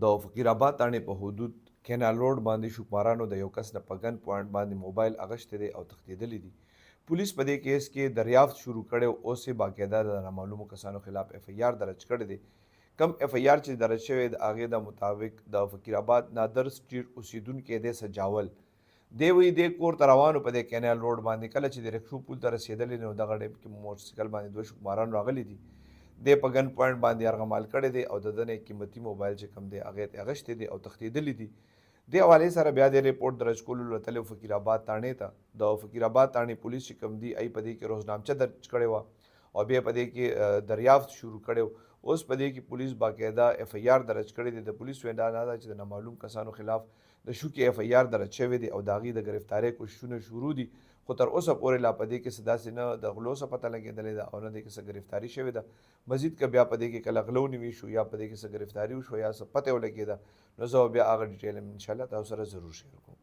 د فقیرآباد تاڼې په حدود کینال روډ باندې شوکمارانو د یو کس نه په ګن پوینټ باندې موبایل اغشتی دی او تښتېدلی دي. پولیس په دې کیس کې دریافت شروع کړی او اوس یې باقاعده د نامعلومو کسانو خلاف اف آی آر درج کړی دی. کم اف آی آر چې درج شوی د هغې د مطابق د فقیرآباد نادر سټریټ اوسیدونکی دی سجاول. دی وایي دی کور ته روانو په دې کینال روډ باندې، کله چې د رکشو پول ته رسېدلی نو دغه ټایم کې موټرسایکل باندې دوه شوکماران راغلي دي. دی په ګن پوینټ باندې یرغمال کړی دی او د ده نه قیمتي موبایل چې کوم دی هغې ته اغشتی دی او تښتېدلي دي. دې حوالې سره بیا د ریپورټ درج کولو لتلی فقیرآباد تاڼې ته. د فقیرآباد تاڼې پولیس چې کوم دي ای په دې کې روزنامچه درج کړې وه او بیا په دې کې دریافت شروع کړی. اوس په دې کې پولیس باقاعده اف آی آر درج کړی دی. د پولیس وینا دا ده چې د نامعلوم کسانو خلاف د شوکې اف آی آر درج شوی دی او د هغې د ګرفتارۍ کوششونه شروع دي، خو تر اوسه پورې لا په دې کې څه داسې نه د غلو څه پته لګېدلې ده او نه دې کې څه ګرفتاري شوې ده. مزید که بیا په دې کې کله غله ونیول شو یا په دې کې څه ګرفتاري وشوه یا څه پته ولګېده نو زه بیا هغه ډیټیل انشاءالله تاسو سره ضرور شیر کوم.